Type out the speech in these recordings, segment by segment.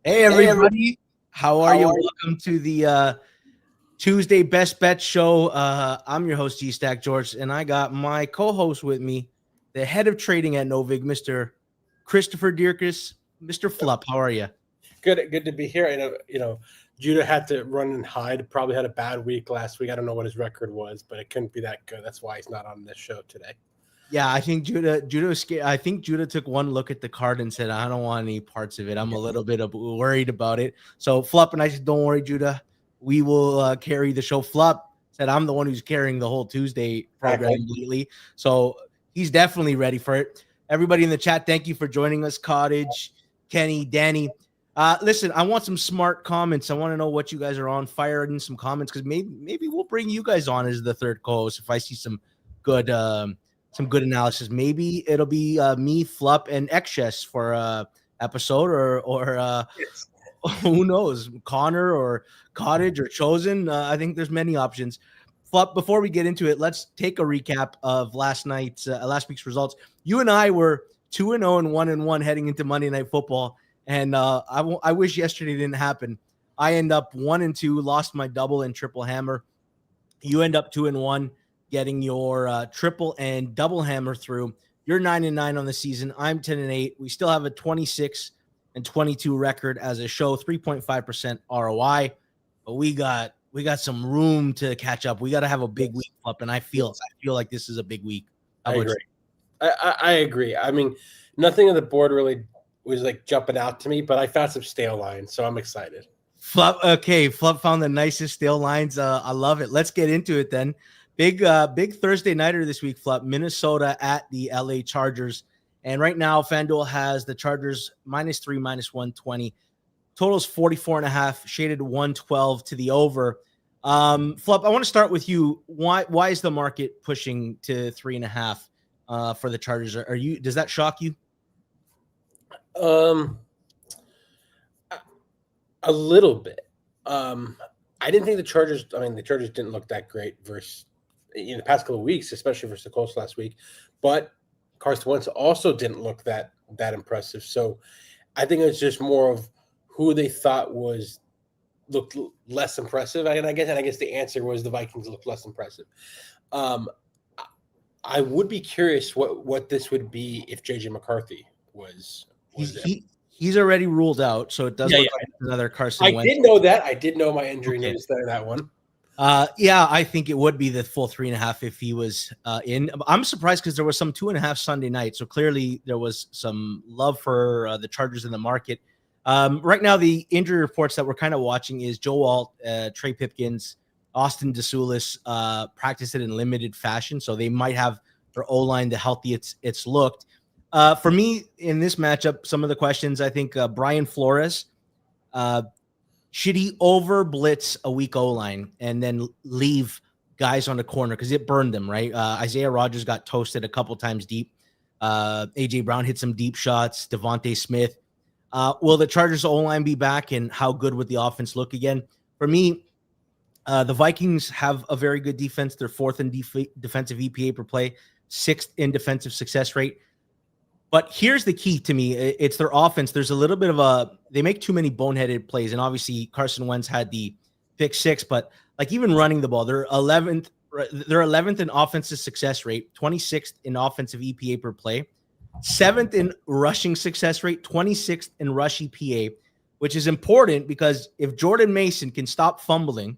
Hey everybody, how are you? Welcome to the Tuesday Best Bet Show. I'm your host G Stack George, and I got my co-host with me, the head of trading at Novig, Mr. Christopher Dierkes. Mr. Flup, how are you? Good to be here. I know, Judah had to run and hide. Probably had a bad week last week. I don't know what his record was, but it couldn't be that good. That's why he's not on this show today. Yeah, I think Judah was scared. I think Judah took one look at the card and said, "I don't want any parts of it. I'm a little bit worried about it." So Flup and I said, "Don't worry, Judah. We will carry the show." Flup said, "I'm the one who's carrying the whole Tuesday program lately." So he's definitely ready for it. Everybody in the chat, thank you for joining us. Cottage, Kenny, Danny. Listen, I want some smart comments. I want to know what you guys are on. Fire in some comments because maybe we'll bring you guys on as the third co-host if I see some good analysis. Maybe it'll be me, Flup, and Xs for episode, or who knows, Connor or Cottage or Chosen. I think there's many options. Flup, before we get into it, let's take a recap of last week's results. You and I were 2-0 and 1-1 heading into Monday Night Football, and I wish yesterday didn't happen. I end up 1-2, lost my double and triple hammer. You end up 2-1. Getting your triple and double hammer through. You're 9-9 on the season. I'm 10-8. We still have a 26-22 record as a show, 3.5% ROI. But we got some room to catch up. We got to have a big week up, and I feel like this is a big week. I agree. I agree. I mean, nothing on the board really was like jumping out to me, but I found some stale lines, so I'm excited. Flup found the nicest stale lines. I love it. Let's get into it then. Big Thursday nighter this week, Flup. Minnesota at the LA Chargers. And right now, FanDuel has the Chargers -3, -120. Totals 44.5, shaded 112 to the over. Flup, I want to start with you. Why is the market pushing to 3.5 for the Chargers? Does that shock you? A little bit. I didn't think the Chargers didn't look that great versus in the past couple of weeks, especially versus the Colts last week. But Carson Wentz also didn't look that impressive. So I think it's just more of who they thought looked less impressive. And I guess the answer was the Vikings looked less impressive. I would be curious what this would be if JJ McCarthy was He's already ruled out, so it does look like another Carson Wentz. I did know that. I did know my injury notice there, that one. I think it would be the full 3.5 if he was in. I'm surprised because there was some 2.5 Sunday night, so clearly there was some love for the Chargers in the market. Right now, the injury reports that we're kind of watching is Joe Alt, Trey Pipkins, Austin DeSulis practiced it in limited fashion, so they might have their O-line the healthy it's looked. For me, in this matchup, some of the questions, I think Brian Flores, should he over blitz a weak O-line and then leave guys on the corner? Because it burned them, right? Isaiah Rodgers got toasted a couple times deep. A.J. Brown hit some deep shots. Devontae Smith. Will the Chargers O-line be back, and how good would the offense look again? For me, the Vikings have a very good defense. They're fourth in defensive EPA per play, sixth in defensive success rate. But here's the key to me. It's their offense. There's a little bit of they make too many boneheaded plays. And obviously Carson Wentz had the pick 6, but like even running the ball, they're 11th in offensive success rate, 26th in offensive EPA per play, 7th in rushing success rate, 26th in rush EPA, which is important because if Jordan Mason can stop fumbling,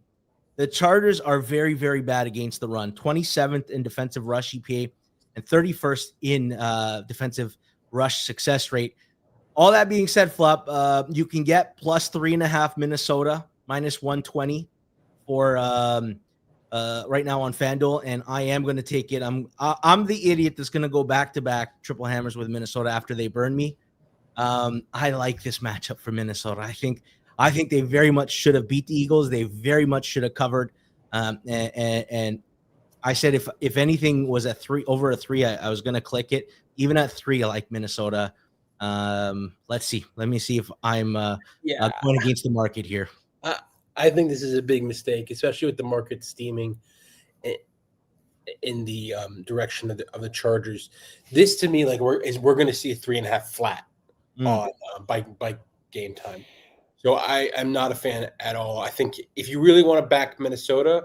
the Chargers are very, very bad against the run. 27th in defensive rush EPA and 31st in defensive rush success rate. All that being said, Flop, you can get +3.5 Minnesota, -120 for right now on FanDuel, and I am going to take it. I'm the idiot that's going to go back-to-back triple hammers with Minnesota after they burn me. I like this matchup for Minnesota. I think they very much should have beat the Eagles. They very much should have covered, and I said if anything was at 3 over a 3, I was going to click it. Even at 3, I like Minnesota. Let's see. Let me see if I'm going against the market here. I think this is a big mistake, especially with the market steaming in the direction of the Chargers. This to me, like we're going to see a 3.5 flat on by game time. So I am not a fan at all. I think if you really want to back Minnesota,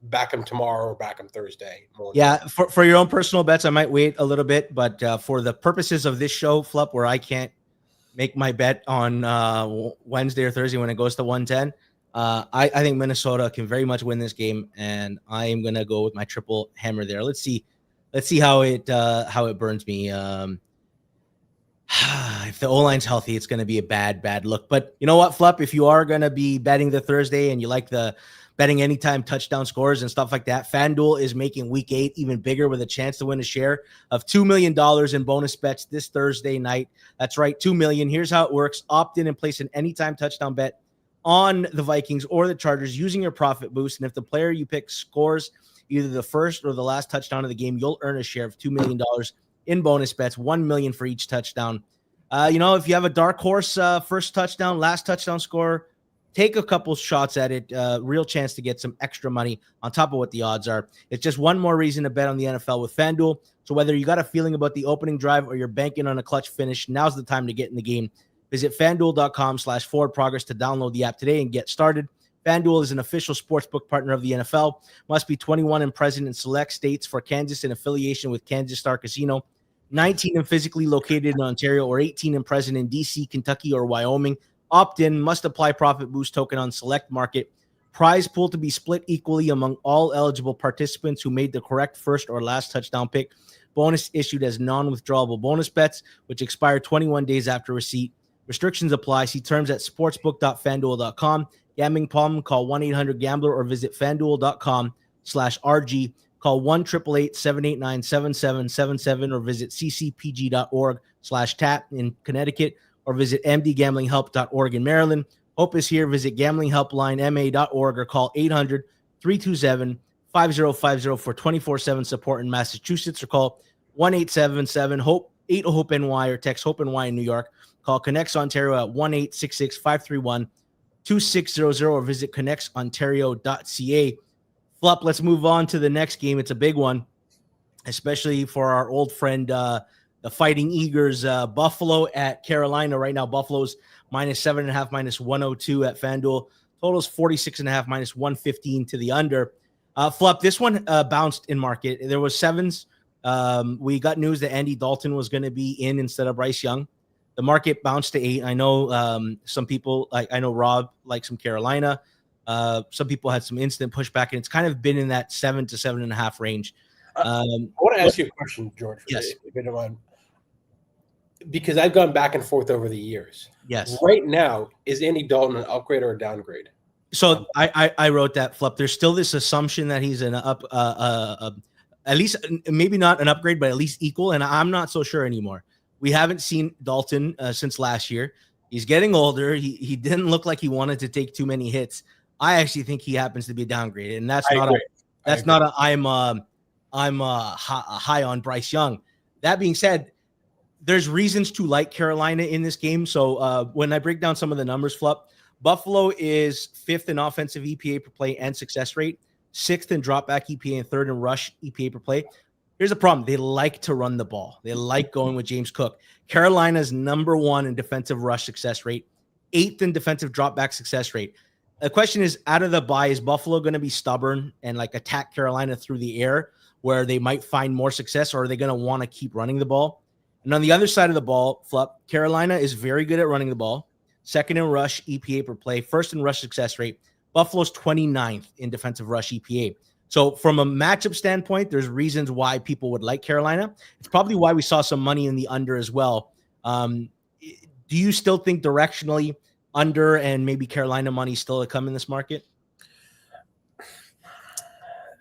back them tomorrow or back them Thursday morning. Yeah, for your own personal bets, I might wait a little bit, but for the purposes of this show, Flup, where I can't make my bet on Wednesday or Thursday when it goes to 110, I think Minnesota can very much win this game, and I am gonna go with my triple hammer there. Let's see how it burns me. If the O-line's healthy, it's going to be a bad look. But you know what, Flup? If you are going to be betting the Thursday and you like the betting anytime touchdown scores and stuff like that, FanDuel is making Week 8 even bigger with a chance to win a share of $2 million in bonus bets this Thursday night. That's right, $2 million. Here's how it works. Opt in and place an anytime touchdown bet on the Vikings or the Chargers using your profit boost. And if the player you pick scores either the first or the last touchdown of the game, you'll earn a share of $2 million in bonus bets, $1 million for each touchdown. If you have a dark horse first touchdown, last touchdown score, take a couple shots at it. Real chance to get some extra money on top of what the odds are. It's just one more reason to bet on the NFL with FanDuel. So whether you got a feeling about the opening drive or you're banking on a clutch finish, now's the time to get in the game. Visit FanDuel.com/forwardprogress to download the app today and get started. FanDuel is an official sportsbook partner of the NFL. Must be 21 and present in select states. For Kansas in affiliation with Kansas Star Casino. 19 and physically located in Ontario, or 18 and present in DC, Kentucky, or Wyoming. Opt-in, must apply profit boost token on select market. Prize pool to be split equally among all eligible participants who made the correct first or last touchdown pick. Bonus issued as non-withdrawable bonus bets, which expire 21 days after receipt. Restrictions apply. See terms at sportsbook.fanduel.com. Gambling problem? Call 1-800-GAMBLER or visit fanduel.com/RG. Call 1-888-789-7777 or visit ccpg.org/tap in Connecticut or visit mdgamblinghelp.org in Maryland. Hope is here. Visit gamblinghelplinema.org or call 800-327-5050 for 24/7 support in Massachusetts or call 1-877-HOPE 8-HOPE-NY or text HOPE-NY in New York. Call Connects Ontario at 1-866-531-2600 or visit connectsontario.ca. Flup, let's move on to the next game. It's a big one, especially for our old friend, the Fighting Eagles, Buffalo at Carolina. Right now, Buffalo's -7.5, -102 at FanDuel. Total's 46.5, -115 to the under. Flup, this one bounced in market. There was sevens. We got news that Andy Dalton was going to be in instead of Bryce Young. The market bounced to 8. I know some people, I know Rob likes some Carolina. Some people had some instant pushback, and it's kind of been in that 7 to 7.5 range. I want to ask you a question, George. Yes. If you don't mind, because I've gone back and forth over the years. Yes. Right now, is Andy Dalton an upgrade or a downgrade? So I wrote that, Flup. There's still this assumption that he's an up, at least maybe not an upgrade, but at least equal. And I'm not so sure anymore. We haven't seen Dalton since last year. He's getting older. He didn't look like he wanted to take too many hits. I actually think he happens to be downgraded, and that's not I'm high on Bryce Young. That being said, there's reasons to like Carolina in this game. So when I break down some of the numbers, Flup, Buffalo is 5th in offensive EPA per play and success rate, 6th in dropback EPA, and 3rd in rush EPA per play. Here's the problem. They like to run the ball. They like going with James Cook. Carolina's #1 in defensive rush success rate, 8th in defensive dropback success rate. The question is, out of the bye, is Buffalo going to be stubborn and like attack Carolina through the air where they might find more success, or are they going to want to keep running the ball? And on the other side of the ball, Flup, Carolina is very good at running the ball, 2nd in rush EPA per play, 1st in rush success rate. Buffalo's 29th in defensive rush EPA. So from a matchup standpoint, there's reasons why people would like Carolina. It's probably why we saw some money in the under as well. Do you still think directionally under and maybe Carolina money still to come in this market?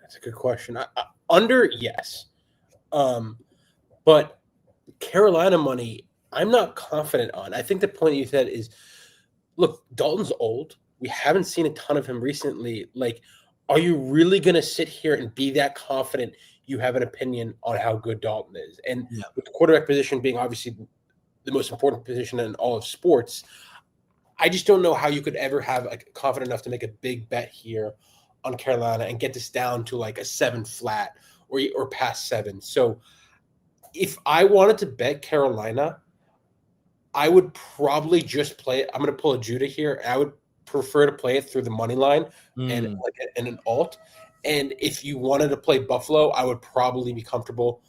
That's a good question. Under, yes. But Carolina money, I'm not confident on. I think the point you said is, look, Dalton's old. We haven't seen a ton of him recently. Like, are you really going to sit here and be that confident you have an opinion on how good Dalton is? And with the quarterback position being obviously the most important position in all of sports, I just don't know how you could ever have confident enough to make a big bet here on Carolina and get this down to like a 7 flat or past 7. So if I wanted to bet Carolina, I would probably just play it. I'm going to pull a Judah here. I would prefer to play it through the money line and an alt. And if you wanted to play Buffalo, I would probably be comfortable.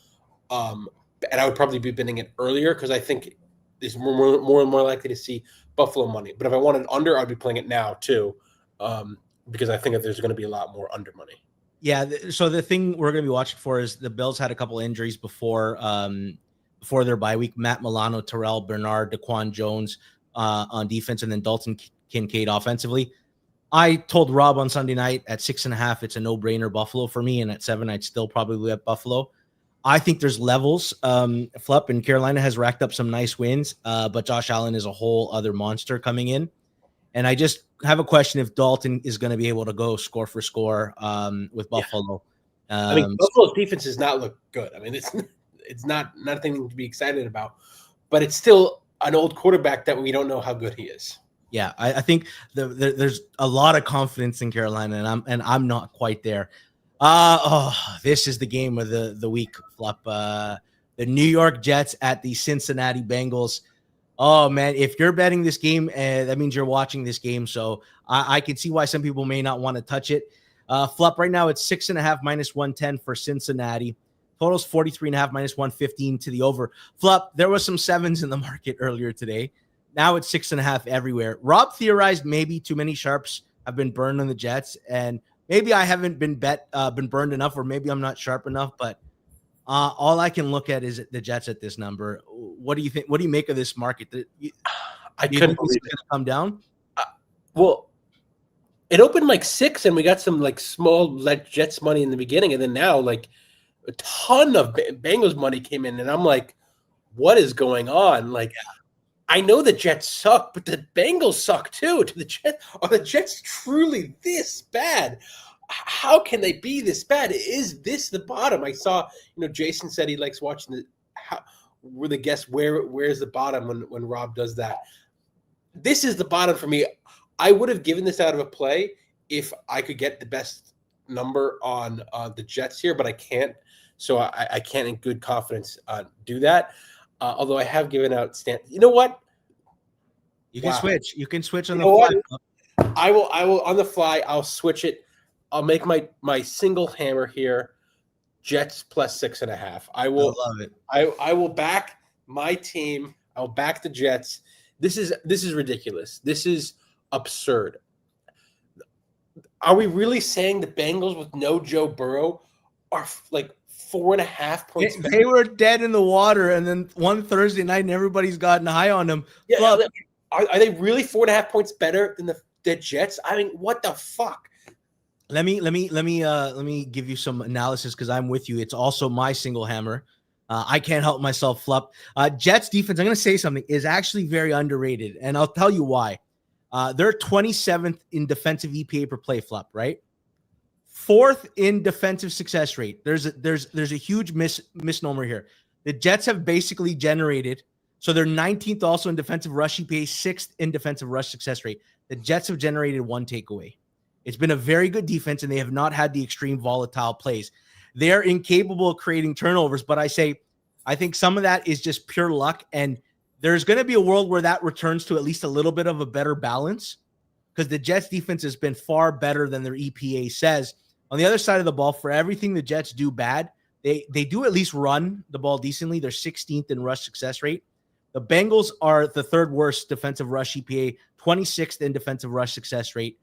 And I would probably be bidding it earlier because I think it's more and more likely to see Buffalo money. But if I wanted under, I'd be playing it now too, because I think that there's going to be a lot more under money. Yeah. So the thing we're going to be watching for is the Bills had a couple injuries before their bye week. Matt Milano, Terrell Bernard, Daquan Jones on defense, and then Dalton Kincaid offensively. I told Rob on Sunday night at 6.5, it's a no-brainer Buffalo for me, and at 7, I'd still probably bet Buffalo. I think there's levels. Flup, and Carolina has racked up some nice wins, but Josh Allen is a whole other monster coming in. And I just have a question if Dalton is going to be able to go score for score with Buffalo. I mean, Buffalo's defense does not look good. I mean, it's not nothing to be excited about, but it's still an old quarterback that we don't know how good he is. Yeah, I think there's a lot of confidence in Carolina, and I'm not quite there. This is the game of the week, Flup. The New York Jets at the Cincinnati Bengals. Oh, man, if you're betting this game, that means you're watching this game. So I can see why some people may not want to touch it. Flup, right now it's 6.5 minus 110 for Cincinnati. Total's 43.5 minus 115 to the over. Flup, there was some 7s in the market earlier today. Now it's 6.5 everywhere. Rob theorized maybe too many sharps have been burned on the Jets, and maybe I haven't been burned enough, or maybe I'm not sharp enough. But all I can look at is the Jets at this number. What do you think? What do you make of this market? I couldn't believe it's going to come down. Well, it opened like 6, and we got some like small Jets money in the beginning, and then now like a ton of Bengals money came in, and I'm like, what is going on? Like. I know the Jets suck, but the Bengals suck too. Are the Jets truly this bad? How can they be this bad? Is this the bottom? I saw, Jason said he likes watching where the guess where's the bottom when Rob does that. This is the bottom for me. I would have given this out of a play if I could get the best number on the Jets here, but I can't. So I can't in good confidence do that. Although I have given out You know what? You can switch. You can switch on the fly. I will on the fly. I'll switch it. I'll make my single hammer here. Jets plus 6.5. I will love it. I will back my team. I'll back the Jets. This is ridiculous. This is absurd. Are we really saying the Bengals with no Joe Burrow are like 4.5 points? They were dead in the water, and then one Thursday night, and everybody's gotten high on them. Yeah, well, are they really 4.5 points better than the Jets? I mean, what the fuck? Let me give you some analysis because I'm with you. It's also my single hammer. I can't help myself, Flup. Jets defense, I'm going to say something, is actually very underrated, and I'll tell you why. They're 27th in defensive EPA per play, Flup, right? 4th in defensive success rate. There's a huge misnomer here. The Jets have basically generated, so they're 19th also in defensive rush EPA, 6th in defensive rush success rate. The Jets have generated 1 takeaway. It's been a very good defense, and they have not had the extreme volatile plays. They're incapable of creating turnovers, but I think some of that is just pure luck, and there's going to be a world where that returns to at least a little bit of a better balance because the Jets defense has been far better than their EPA says. On the other side of the ball, for everything the Jets do bad, they do at least run the ball decently. They're 16th in rush success rate. The Bengals are the 3rd worst defensive rush EPA, 26th in defensive rush success rate.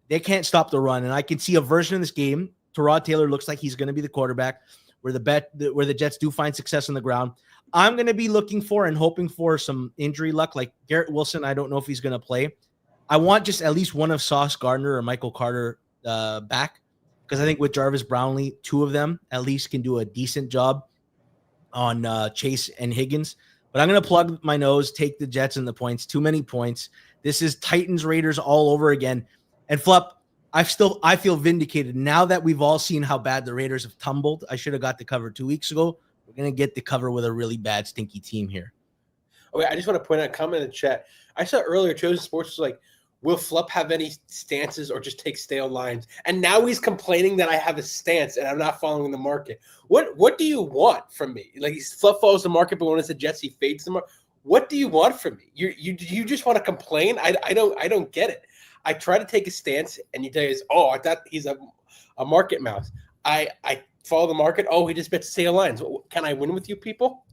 They can't stop the run, and I can see a version of this game. Tyrod Taylor looks like he's going to be the quarterback where the Jets do find success on the ground. I'm going to be looking for and hoping for some injury luck, like Garrett Wilson. I don't know if he's going to play. I want just at least one of Sauce Gardner or Michael Carter back because I think with Jarvis Brownlee, 2 of them at least can do a decent job on Chase and Higgins. But I'm going to plug my nose, take the Jets and the points. Too many points. This is Titans Raiders all over again. And Flup, I feel vindicated now that we've all seen how bad the Raiders have tumbled. I should have got the cover 2 weeks ago. We're going to get the cover with a really bad, stinky team here. Okay, I just want to point out a comment in the chat. I saw earlier Chosen Sports was like, will Flup have any stances or just take stale lines? And now he's complaining that I have a stance and I'm not following the market. What do you want from me? Like, Flup follows the market, but when it's the Jets, he fades the market. what do you want from me? You just want to complain? I don't get it. I try to take a stance, and you tell us, oh, I thought he's a market mouse. I follow the market. Oh, he just bet sale lines. Can I win with you people?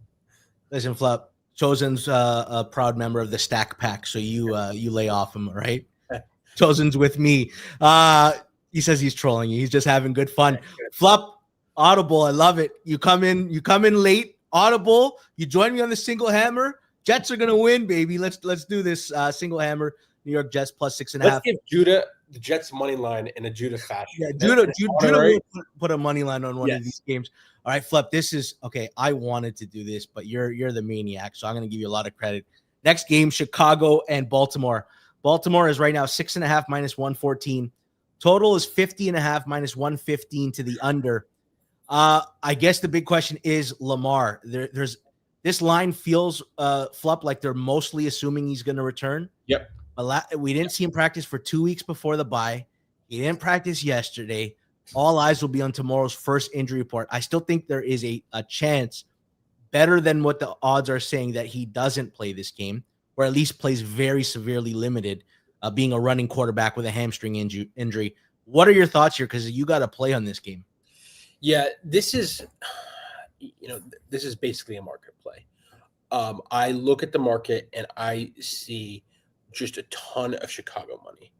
Listen, Flop. Chosen's a proud member of the Stack Pack, so you lay off him, right? Chosen's with me. He says he's trolling you. He's just having good fun. Flop, Audible, I love it. You come in late. Audible, you join me on the single hammer. Jets are gonna win, baby. Let's do this single hammer. New York Jets plus 6.5. Let's give Judah the Jets money line in a Judah fashion. Yeah, Judah will put a money line on one of these games. All right, Flip, this is okay. I wanted to do this, but you're the maniac, so I'm going to give you a lot of credit. Next game, Chicago and Baltimore. Baltimore is right now 6.5 minus 114. Total is 50.5 minus 115 to the under. I guess the big question is Lamar. There's this line feels Flip like they're mostly assuming he's going to return. Yep. We didn't see him practice for 2 weeks before the bye. He didn't practice yesterday. All eyes will be on tomorrow's first injury report. I still think there is a chance, better than what the odds are saying, that he doesn't play this game, or at least plays very severely limited, being a running quarterback with a hamstring injury. What are your thoughts here? Because you got to play on this game. Yeah, this is basically a market play. I look at the market and I see just a ton of Chicago money.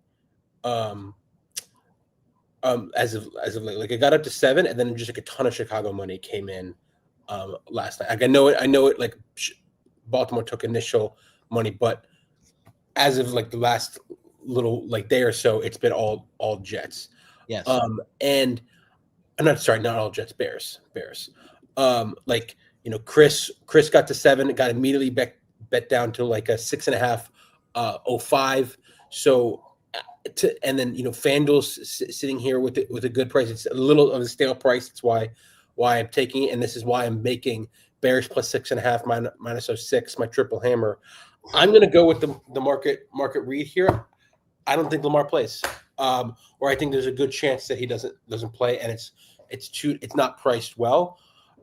As of late, like it got up to 7, and then just like a ton of Chicago money came in last night. Like I know it. Like Baltimore took initial money, but as of like the last little like day or so, it's been all Jets. Yes. And I'm not all Jets. Bears. Like Chris got to 7. It got immediately bet down to like a 6.5, 05. So. And then FanDuel's sitting here with a good price. It's a little of a stale price. That's why I'm taking it, and this is why I'm making Bears plus 6.5 minus 06 my triple hammer. I'm going to go with the market read here. I don't think Lamar plays, or I think there's a good chance that he doesn't play, and it's not priced well.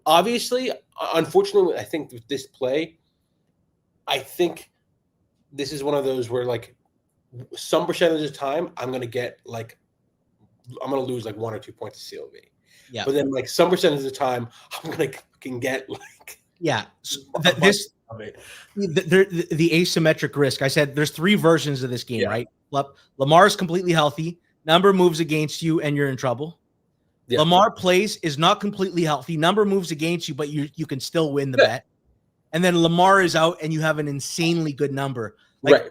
Obviously, unfortunately, I think with this play, I think this is one of those where like. Some percentage of the time, I'm going to lose like 1 or 2 points to CLV. Yeah. But then like some percentage of the time, I'm going to get like. Yeah. So the asymmetric risk. I said there's 3 versions of this game, right? Lamar is completely healthy. Number moves against you and you're in trouble. Yeah. Lamar plays, is not completely healthy. Number moves against you, but you can still win the bet. And then Lamar is out and you have an insanely good number. Right.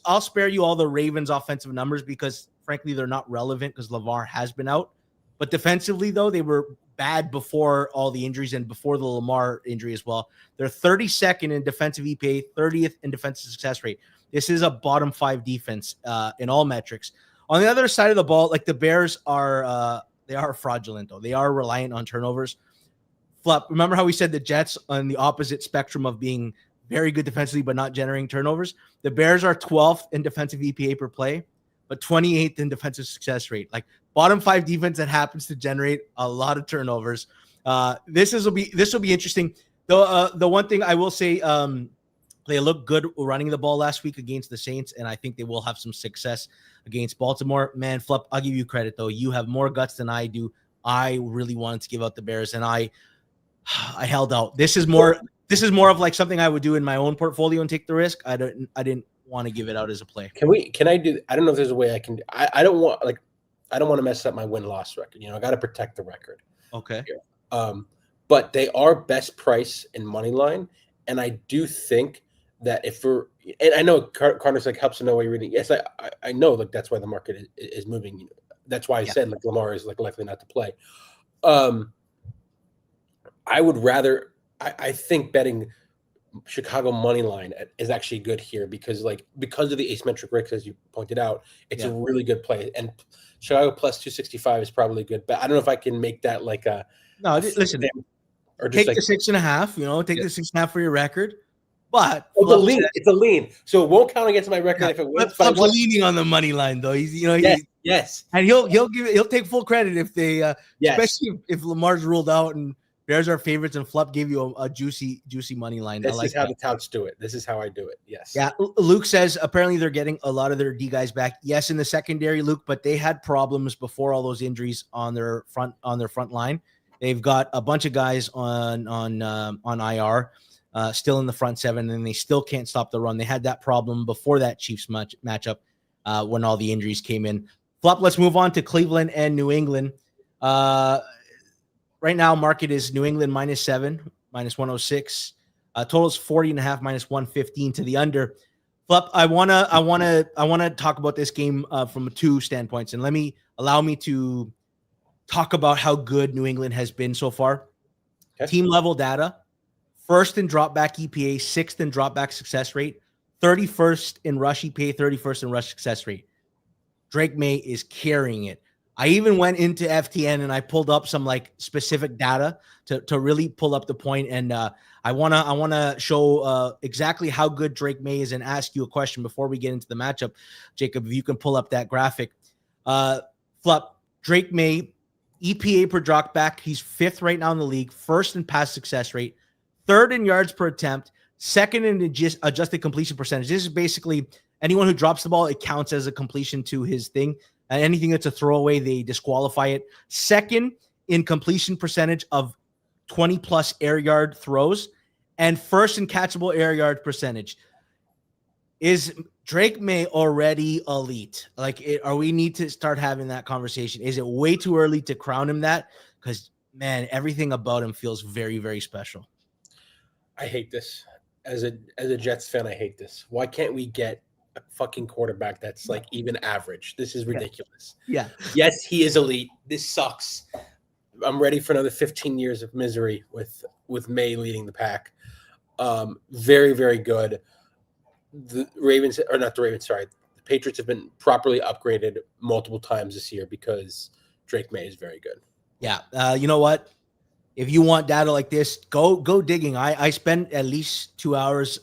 I'll spare you all the Ravens offensive numbers because, frankly, they're not relevant because Lamar has been out. But defensively, though, they were bad before all the injuries and before the Lamar injury as well. They're 32nd in defensive EPA, 30th in defensive success rate. This is a bottom 5 defense in all metrics. On the other side of the ball, like the Bears are they are fraudulent, though. They are reliant on turnovers. Flop, remember how we said the Jets on the opposite spectrum of being very good defensively, but not generating turnovers? The Bears are 12th in defensive EPA per play, but 28th in defensive success rate. Like bottom 5 defense that happens to generate a lot of turnovers. This will be interesting. The one thing I will say, they look good running the ball last week against the Saints, and I think they will have some success against Baltimore. Man, Flip, I'll give you credit though. You have more guts than I do. I really wanted to give out the Bears, and I held out. This is more of like something I would do in my own portfolio and take the risk. I didn't want to give it out as a play. Can I do? I don't know if there's a way I can. I don't want to mess up my win-loss record. I got to protect the record. Okay. But they are best price in money line, and I do think that and I know Cardinals like helps to know what you're reading. Yes, I know like that's why the market is moving. That's why I said like Lamar is like likely not to play. I would rather. I think betting Chicago money line is actually good here because of the asymmetric risk, as you pointed out, it's a really good play. And Chicago plus 265 is probably good, but I don't know if I can make that like a listen. Or just take the 6.5. Take the 6.5 for your record. But it's a lean, so it won't count against my record if it wins. But I'm leaning on the money line though. He's yes, and he'll take full credit if they, especially if Lamar's ruled out and Bears are favorites, and Flup gave you a juicy money line. This I like is how that. the touts do it. This is how I do it. Yes. Yeah, Luke says apparently they're getting a lot of their D guys back. Yes, in the secondary, Luke, but they had problems before all those injuries on their front line. They've got a bunch of guys on IR, still in the front seven, and they still can't stop the run. They had that problem before that Chiefs matchup when all the injuries came in. Flop, let's move on to Cleveland and New England. Right now, market is New England -7, -106. Totals 40.5, -115 to the under. Flop, I wanna talk about this game from two standpoints, and allow me to talk about how good New England has been so far. Okay. Team level data: first in drop back EPA, sixth in drop back success rate, 31st in rush EPA, 31st in rush success rate. Drake May is carrying it. I even went into FTN and I pulled up some like specific data to really pull up the point. And I wanna show exactly how good Drake May is and ask you a question before we get into the matchup. Jacob, if you can pull up that graphic. Flup, Drake May, EPA per drop back, he's 5th right now in the league, 1st in pass success rate, 3rd in yards per attempt, 2nd in adjusted completion percentage. This is basically anyone who drops the ball, it counts as a completion to his thing. Anything that's a throwaway, they disqualify it. 2nd in completion percentage of 20+ air yard throws, and 1st in catchable air yard percentage. Is Drake May already elite? We need to start having that conversation. Is it way too early to crown him that? Because, man, everything about him feels very, very special. I hate this. As a Jets fan, I hate this. Why can't we get a fucking quarterback that's like even average? This is ridiculous. Yeah. Yes, he is elite. This sucks. I'm ready for another 15 years of misery with May leading the pack. Very, very good. The Patriots have been properly upgraded multiple times this year because Drake May is very good. Yeah. You know what? If you want data like this, go digging. I spend at least 2 hours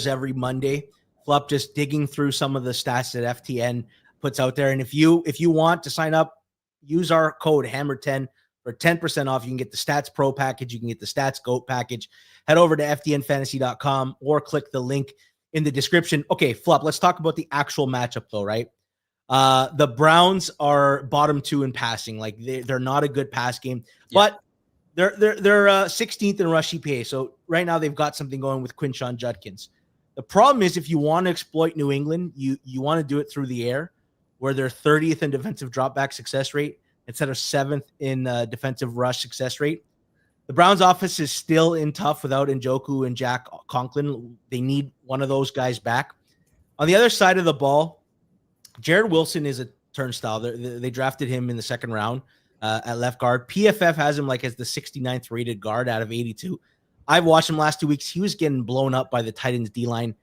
every Monday, Flup, just digging through some of the stats that FTN puts out there. And if you want to sign up, use our code HAMMER10 for 10% off. You can get the Stats Pro package. You can get the Stats GOAT package. Head over to ftnfantasy.com or click the link in the description. Okay, Flup, let's talk about the actual matchup though, right? The Browns are bottom 2 in passing. Like they're not a good pass game, but they're 16th in rush EPA. So right now they've got something going with Quinshon Judkins. The problem is if you want to exploit New England, you want to do it through the air, where they're 30th in defensive dropback success rate instead of 7th in defensive rush success rate. The Browns offense is still in tough without Njoku and Jack Conklin. They need one of those guys back. On the other side of the ball, Jared Wilson is a turnstile. They drafted him in the 2nd round at left guard. PFF has him like as the 69th rated guard out of 82. I've watched him last 2 weeks. He was getting blown up by the Titans D-line.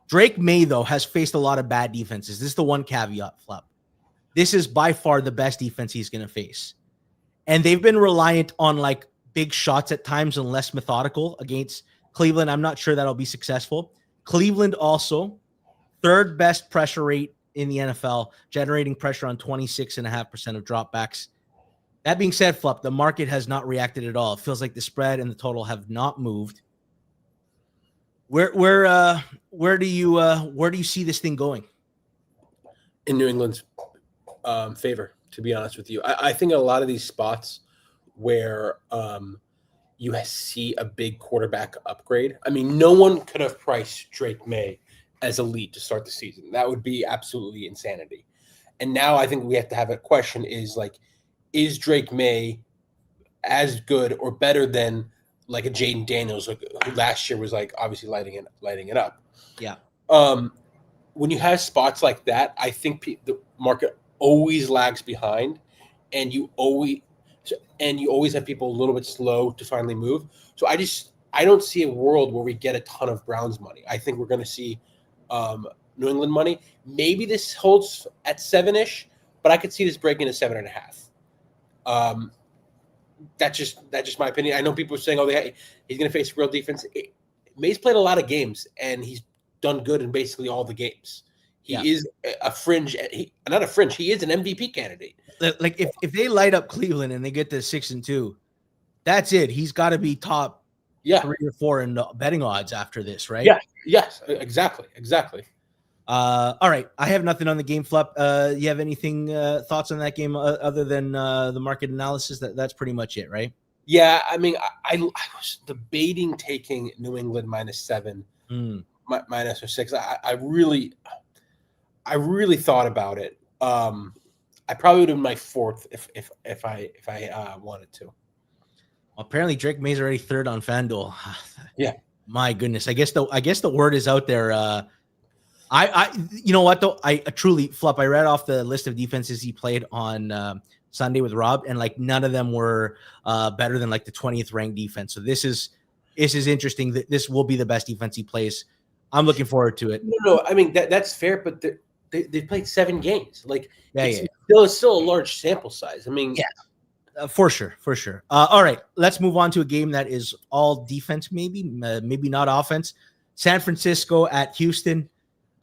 Drake May, though, has faced a lot of bad defenses. This is the one caveat, Flop. This is by far the best defense he's going to face. And they've been reliant on like big shots at times and less methodical against Cleveland. I'm not sure that'll be successful. Cleveland also 3rd best pressure rate in the NFL, generating pressure on 26.5% of dropbacks. That being said, Flup, the market has not reacted at all. It feels like the spread and the total have not moved. Where do you see this thing going? In New England's favor, to be honest with you. I think a lot of these spots where you see a big quarterback upgrade. I mean, no one could have priced Drake May as elite to start the season. That would be absolutely insanity. And now I think we have to have a question is Drake May as good or better than like a Jaden Daniels, who last year was like obviously lighting it up? Yeah. When you have spots like that, I think the market always lags behind, and you always have people a little bit slow to finally move. So I don't see a world where we get a ton of Browns money. I think we're going to see New England money. Maybe this holds at 7-ish, but I could see this breaking to 7.5. That's just my opinion. I know people are saying, he's going to face real defense. May's played a lot of games, and he's done good in basically all the games. He is a fringe. Not a fringe. He is an MVP candidate. Like if they light up Cleveland and they get to 6-2, That's it. He's got to be top Yeah. 3 or 4 in the betting odds after this, right? Yeah. Yes. Exactly. All right. I have nothing on the game, Flop. You have anything thoughts on that game other than the market analysis? That's pretty much it, right? Yeah. I mean, I was debating taking New England -7, minus or 6. I really thought about it. I probably would have been my 4th if I wanted to. Apparently, Drake May's already 3rd on FanDuel. Yeah. My goodness. I guess the word is out there. You know what though? I truly, Flop, I read off the list of defenses he played on Sunday with Rob, and like none of them were better than like the 20th ranked defense. So this is interesting. That this will be the best defense he plays. I'm looking forward to it. No, I mean that's fair, but they played 7 games. Like, Yeah. It's still a large sample size. I mean, yeah, for sure. All right, let's move on to a game that is all defense, maybe not offense. San Francisco at Houston.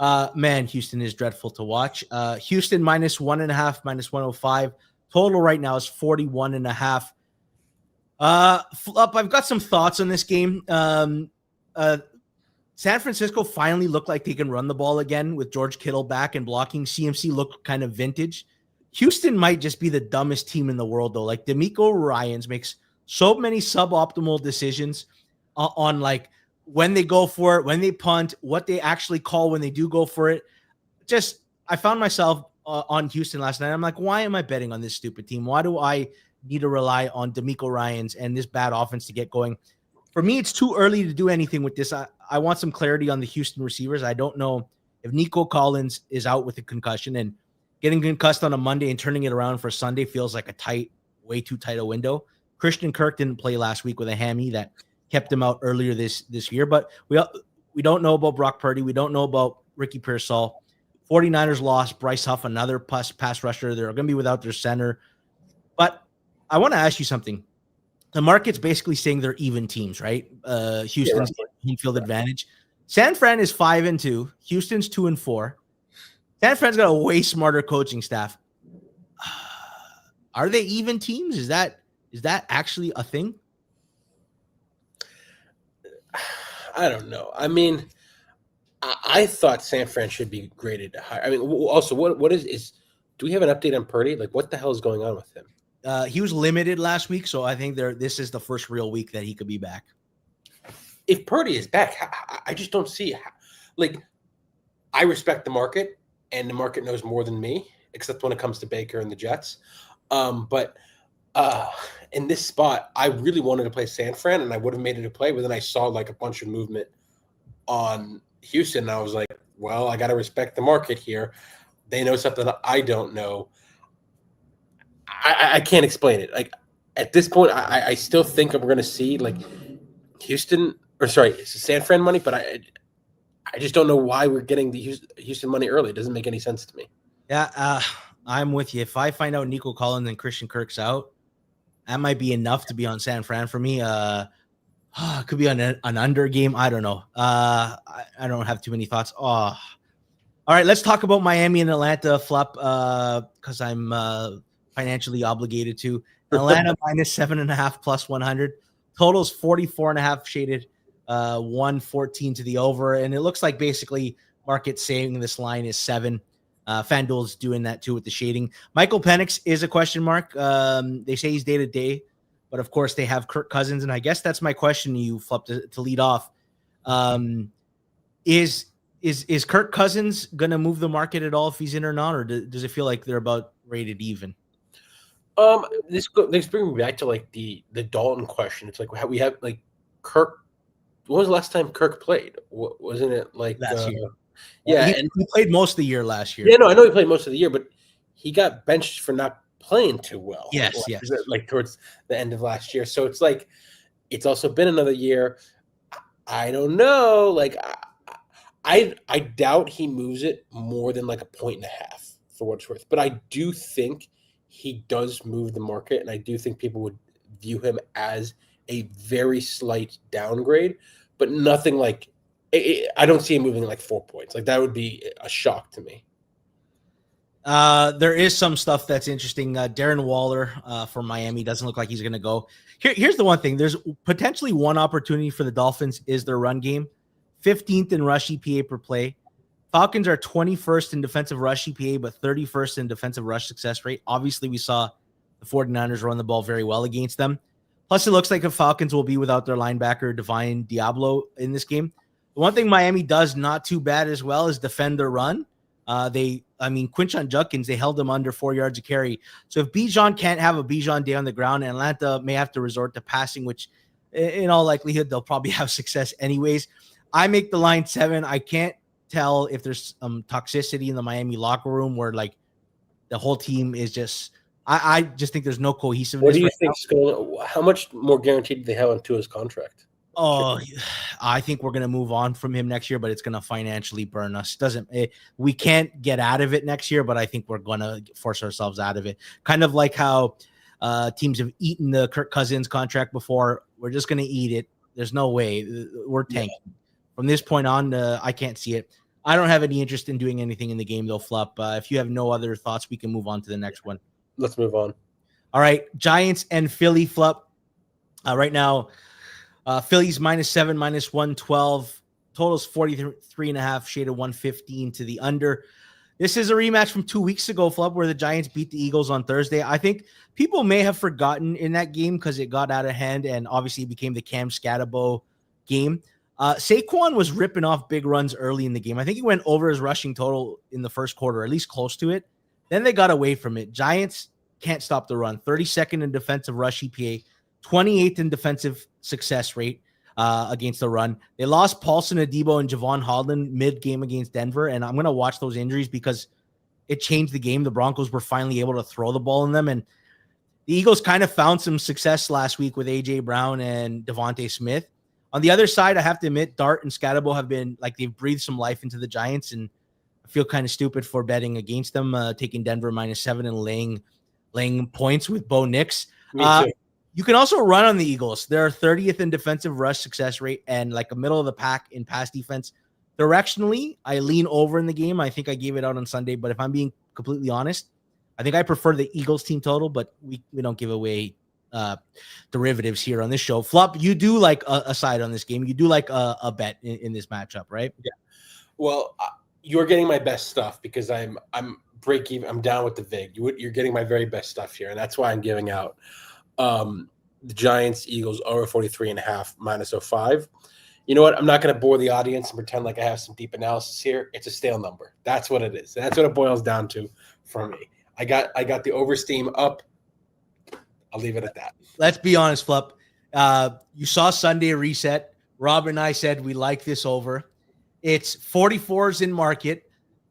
Man, Houston is dreadful to watch. Houston -1.5, -105. Total right now is 41.5. Flop, I've got some thoughts on this game. San Francisco finally looked like they can run the ball again with George Kittle back and blocking. CMC looked kind of vintage. Houston might just be the dumbest team in the world, though. Like, D'Amico Ryans makes so many suboptimal decisions on like when they go for it, when they punt, what they actually call when they do go for it. Just, I found myself on Houston last night. I'm like, why am I betting on this stupid team? Why do I need to rely on D'Amico Ryans and this bad offense to get going? For me, it's too early to do anything with this. I want some clarity on the Houston receivers. I don't know if Nico Collins is out with a concussion, and getting concussed on a Monday and turning it around for Sunday feels like way too tight a window. Christian Kirk didn't play last week with a hammy that kept him out earlier this year, but we don't know about Brock Purdy. We don't know about Ricky Pearsall. 49ers lost Bryce Huff, another pass rusher. They're going to be without their center. But I want to ask you something. The market's basically saying they're even teams, right? Houston's home field advantage. San Fran is 5-2. Houston's 2-4. San Fran's got a way smarter coaching staff. Are they even teams? Is that actually a thing? I don't know. I mean, I thought San Fran should be graded higher. I mean, also, what is do we have an update on Purdy? Like, what the hell is going on with him? He was limited last week, so I think this is the first real week that he could be back. If Purdy is back, I just don't see how. Like, I respect the market, and the market knows more than me, except when it comes to Baker and the Jets. But in this spot, I really wanted to play San Fran, and I would have made it a play, but then I saw like a bunch of movement on Houston, and I was like, well, I got to respect the market here. They know something that I don't know. I can't explain it. Like, at this point, I still think we're going to see like San Fran money, but I just don't know why we're getting the Houston money early. It doesn't make any sense to me. Yeah, I'm with you. If I find out Nico Collins and Christian Kirk's out, that might be enough to be on San Fran for me. It could be an under game. I don't know. I don't have too many thoughts. All right, let's talk about Miami and Atlanta, Flop, because I'm financially obligated to. Atlanta -7.5 plus 100. Totals 44.5 shaded, 114 to the over. And it looks like basically market saying this line is 7. FanDuel's doing that too with the shading. Michael Penix is a question mark. They say he's day-to-day, but of course they have Kirk Cousins. And I guess that's my question to you, Flop, to lead off. Is Kirk Cousins going to move the market at all if he's in or not? Or does it feel like they're about rated even? This brings me back to like the Dalton question. It's like how we have like Kirk. When was the last time Kirk played? Wasn't it like last year? Yeah, and he played most of the year last year. Yeah, no, I know he played most of the year, but he got benched for not playing too well. Yes. Like towards the end of last year. So it's like it's also been another year. I don't know. Like I doubt he moves it more than like 1.5 points for what it's worth. But I do think he does move the market, and I do think people would view him as a very slight downgrade, but nothing like I don't see him moving like 4 points. Like that would be a shock to me. There is some stuff that's interesting. Darren Waller for Miami doesn't look like he's going to go. Here's the one thing. There's potentially one opportunity for the Dolphins is their run game. 15th in rush EPA per play. Falcons are 21st in defensive rush EPA, but 31st in defensive rush success rate. Obviously, we saw the 49ers run the ball very well against them. Plus, it looks like the Falcons will be without their linebacker, Divine Diablo, in this game. The one thing Miami does not too bad as well is defend their run. Quinshon Judkins, they held him under 4 yards a carry. So if Bijan can't have a Bijan day on the ground, Atlanta may have to resort to passing, which in all likelihood, they'll probably have success anyways. I make the line 7. I can't tell if there's some toxicity in the Miami locker room where like the whole team is just, I just think there's no cohesiveness. What do you think? How much more guaranteed do they have on Tua's contract? Oh, I think we're going to move on from him next year, but it's going to financially burn us. We can't get out of it next year, but I think we're going to force ourselves out of it. Kind of like how teams have eaten the Kirk Cousins contract before. We're just going to eat it. There's no way. We're tanking. Yeah. From this point on, I can't see it. I don't have any interest in doing anything in the game, though, Flup. If you have no other thoughts, we can move on to the next one. Let's move on. All right, Giants and Philly, Flup. Right now, Philly's -7, -112. Totals 43.5, shade of 115 to the under. This is a rematch from 2 weeks ago, Flub, where the Giants beat the Eagles on Thursday. I think people may have forgotten in that game because it got out of hand and obviously it became the Cam Scatabo game. Saquon was ripping off big runs early in the game. I think he went over his rushing total in the first quarter, at least close to it. Then they got away from it. Giants can't stop the run. 32nd in defensive rush EPA, 28th in defensive success rate against the run. They lost Paulson Adebo and Javon Holland mid-game against Denver, and I'm going to watch those injuries because it changed the game. The Broncos were finally able to throw the ball in them, and the Eagles kind of found some success last week with A.J. Brown and Devontae Smith. On the other side, I have to admit, Dart and Scatabo have been like they've breathed some life into the Giants, and I feel kind of stupid for betting against them, taking Denver -7 and laying points with Bo Nix. Me too. You can also run on the Eagles. They're 30th in defensive rush success rate and like a middle of the pack in pass defense. Directionally, I lean over in the game. I think I gave it out on Sunday, but if I'm being completely honest, I think I prefer the Eagles team total, but we don't give away derivatives here on this show. Flop, you do like a side on this game. You do like a bet in this matchup, right? Yeah. Well, you're getting my best stuff because I'm break even. I'm down with the VIG. You're getting my very best stuff here, and that's why I'm giving out the Giants, Eagles over 43.5 -05. You know what? I'm not going to bore the audience and pretend like I have some deep analysis here. It's a stale number. That's what it is. That's what it boils down to for me. I got the oversteam up. I'll leave it at that. Let's be honest, Flup. You saw Sunday reset. Rob and I said we like this over. It's 44s in market.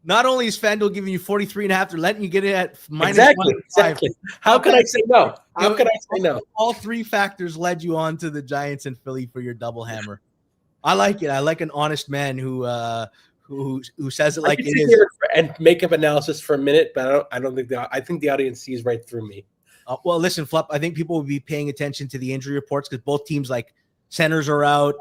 Not only is FanDuel giving you 43.5, they're letting you get it at -1.5. How can I say no? How can I say no? All three factors led you on to the Giants and Philly for your double hammer. I like it. I like an honest man who says it like it is. And make up analysis for a minute, but I don't think I think the audience sees right through me. Well, listen, Flup, I think people will be paying attention to the injury reports because both teams, like centers are out.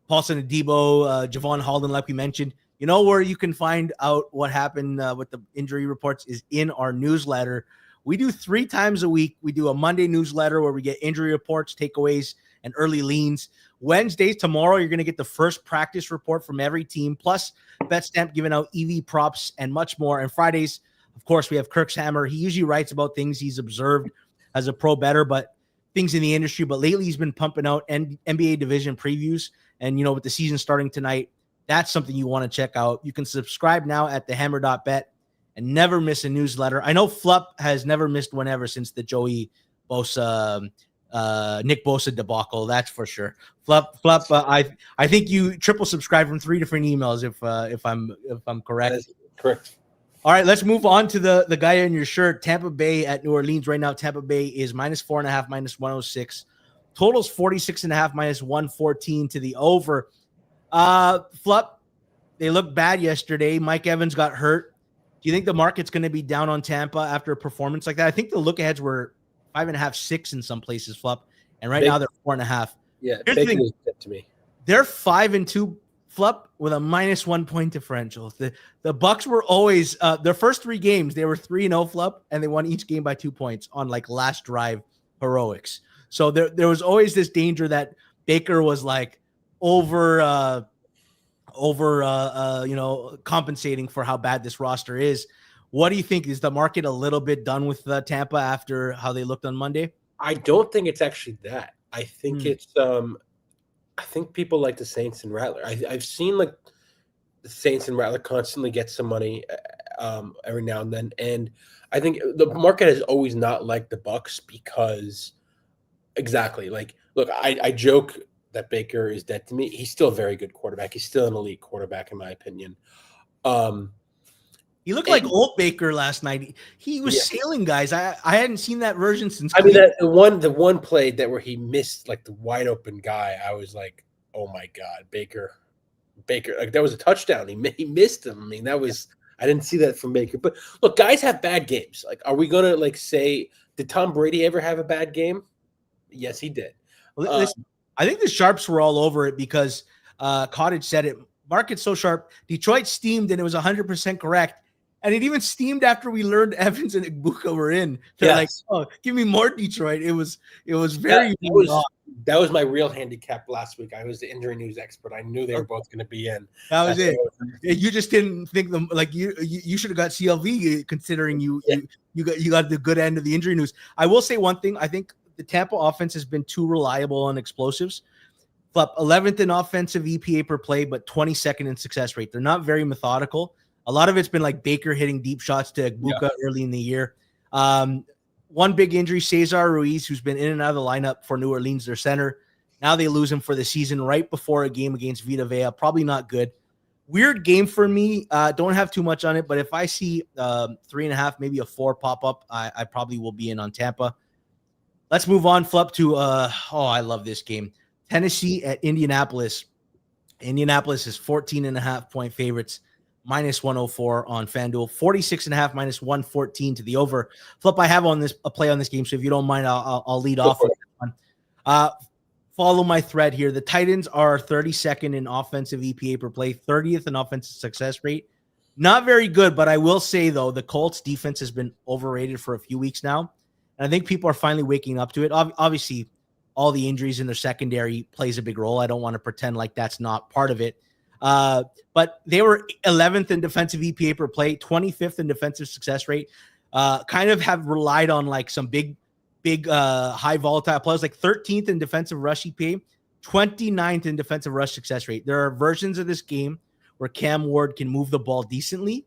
Paulson Adebo, Javon Holland, like we mentioned. You know where you can find out what happened with the injury reports is in our newsletter. We do 3 times a week. We do a Monday newsletter where we get injury reports, takeaways, and early leans. Wednesdays, tomorrow, you're going to get the first practice report from every team, plus BetStamp giving out EV props and much more. And Fridays, of course, we have Kirk's Hammer. He usually writes about things he's observed as a pro bettor, but things in the industry. But lately, he's been pumping out NBA division previews. And, with the season starting tonight, that's something you want to check out. You can subscribe now at thehammer.bet and never miss a newsletter. I know Flup has never missed one ever since the Joey Bosa, Nick Bosa debacle. That's for sure. Flup. I think you triple subscribe from 3 different emails if I'm correct. That is correct. All right, let's move on to the guy in your shirt. Tampa Bay at New Orleans right now. Tampa Bay is -4.5, -106. Totals 46.5, -114 to the over. Flup, they looked bad yesterday. Mike Evans got hurt. Do you think the market's going to be down on Tampa after a performance like that? I think the look-aheads were 5.5, 6 in some places, Flup, and right now they're 4.5. Yeah, here's the thing. To me. They're 5-2 Flup with a -1 point differential. The Bucks were always their first 3 games, they were 3-0 Flup, and they won each game by 2 points on like last drive heroics. So there was always this danger that Baker was like over compensating for how bad this roster is. What do you think? Is the market a little bit done with Tampa after how they looked on Monday? I don't think it's actually that. I think it's I think people like the Saints and Rattler. I've seen like the Saints and Rattler constantly get some money every now and then, and I think the market has always not liked the Bucks because exactly like look, I joke that Baker is dead to me. He's still a very good quarterback. He's still an elite quarterback in my opinion. He looked like old Baker last night. He was sailing guys. I hadn't seen that version since. I mean, the one play that where he missed like the wide open guy, I was like, oh my god, Baker, like that was a touchdown. He missed him. I mean, that was I didn't see that from Baker. But look, guys have bad games. Like, are we gonna like say did Tom Brady ever have a bad game? Yes, he did. Well, I think the sharps were all over it because Cottage said it. Market's so sharp. Detroit steamed and it was 100% correct. And it even steamed after we learned Evans and Igbuka were in. They're like, oh, give me more Detroit. It was very that was my real handicap last week. I was the injury news expert. I knew they were both going to be in. That was it. You just didn't think them like you should have got CLV considering you got the good end of the injury news. I will say one thing. I think the Tampa offense has been too reliable on explosives. But 11th in offensive EPA per play, but 22nd in success rate. They're not very methodical. A lot of it's been like Baker hitting deep shots to Igbuka early in the year. One big injury, Cesar Ruiz, who's been in and out of the lineup for New Orleans, their center. Now they lose him for the season right before a game against Vita Vea. Probably not good. Weird game for me. Don't have too much on it, but if I see 3.5, maybe a 4 pop up, I probably will be in on Tampa. Let's move on, Flup, to I love this game. Tennessee at Indianapolis. Indianapolis is 14.5 point favorites. -104 on FanDuel, 46.5 -114 to the over. Flip, I have on this a play on this game, so if you don't mind, I'll lead off with that one. Follow my thread here. The Titans are 32nd in offensive EPA per play, 30th in offensive success rate. Not very good, but I will say though the Colts defense has been overrated for a few weeks now, and I think people are finally waking up to it. Obviously, all the injuries in their secondary plays a big role. I don't want to pretend like that's not part of it. But they were 11th in defensive EPA per play, 25th in defensive success rate. Kind of have relied on like some big high volatile players, like 13th in defensive rush EPA, 29th in defensive rush success rate. There are versions of this game where Cam Ward can move the ball decently,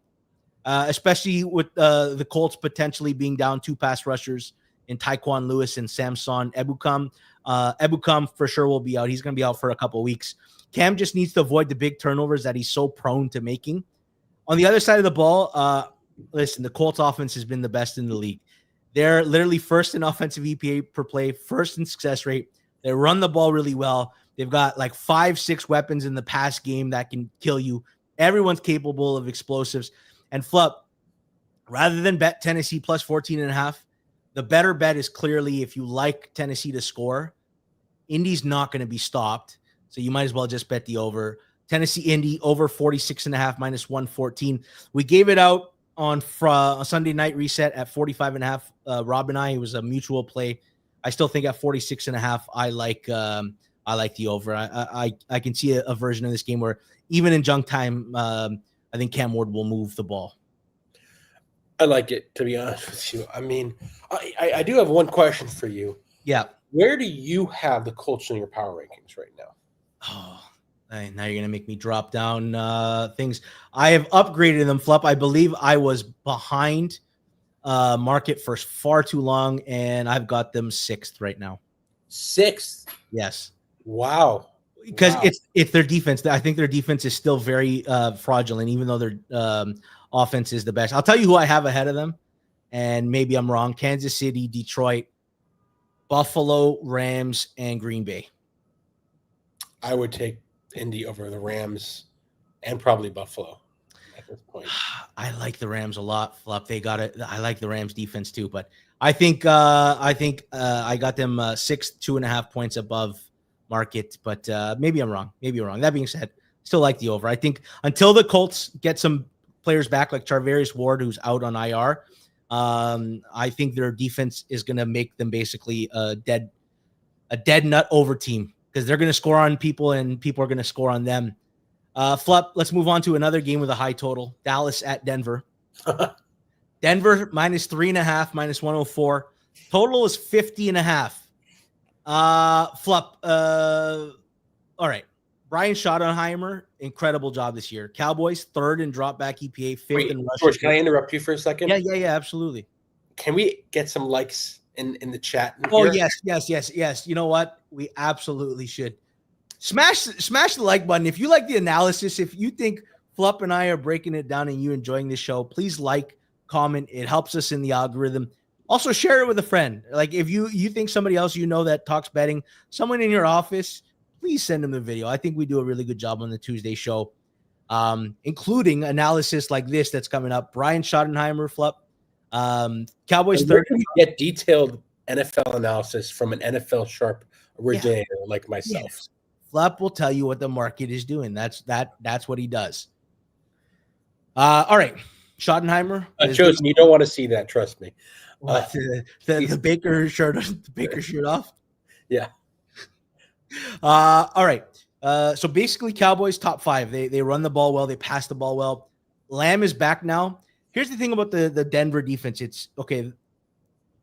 especially with the Colts potentially being down 2 pass rushers in Tyquan Lewis and Samson Ebukam. Ebukam for sure will be out. He's going to be out for a couple of weeks. Cam just needs to avoid the big turnovers that he's so prone to making. On the other side of the ball, listen, the Colts offense has been the best in the league. They're literally first in offensive EPA per play, first in success rate. They run the ball really well. They've got like 5-6 weapons in the pass game that can kill you. Everyone's capable of explosives. And Flup, rather than bet Tennessee plus 14.5, the better bet is clearly if you like Tennessee to score, Indy's not going to be stopped. So you might as well just bet the over. Tennessee Indy over 46.5 -114. We gave it out on Sunday night reset at 45.5. Rob and I, it was a mutual play. I still think at 46.5, I like the over. I can see a version of this game where even in junk time, I think Cam Ward will move the ball. I like it, to be honest with you. I mean, I do have one question for you. Yeah. Where do you have the Colts in your power rankings right now? Oh, now you're going to make me drop down things. I have upgraded them, Flup. I believe I was behind market for far too long, and I've got them 6th right now. 6th? Yes. Wow. Because it's their defense. I think their defense is still very fraudulent, even though their offense is the best. I'll tell you who I have ahead of them, and maybe I'm wrong. Kansas City, Detroit, Buffalo, Rams, and Green Bay. I would take Indy over the Rams and probably Buffalo at this point. I like the Rams a lot, Flup. They got it. I like the Rams defense too, but I think I got them 6, 2.5 points above market, but maybe I'm wrong. That being said, Still like the over. I think until the Colts get some players back, like Charvarius Ward, who's out on IR, I think their defense is going to make them basically a dead nut over team because they're going to score on people and people are going to score on them. Flup, let's move on to another game with a high total. Dallas at Denver. Denver minus 3.5, minus 104. Total is 50.5. Flup. All right. Brian Schottenheimer, incredible job this year. Cowboys, third in drop back EPA, fifth in rush. George, can I interrupt you for a second? Yeah, absolutely. Can we get some likes in the chat? Here? Yes. You know what? We absolutely should. Smash the like button. If you like the analysis, if you think Flup and I are breaking it down and you enjoying the show, please like, comment. It helps us in the algorithm. Also, share it with a friend. Like if you think somebody else that talks betting, someone in your office, please send them the video. I think we do a really good job on the Tuesday show, including analysis like this that's coming up. Brian Schottenheimer, Flup. Cowboys third. You get detailed NFL analysis from an NFL sharp originator like myself. Yes. Flup will tell you what the market is doing. That's what he does. All right. Schottenheimer. Chosen, you don't want to see that, trust me. The Baker shirt, the Baker shirt off. Yeah. All right. So basically, Cowboys top 5. They run the ball well. They pass the ball well. Lamb is back now. Here's the thing about the Denver defense. It's okay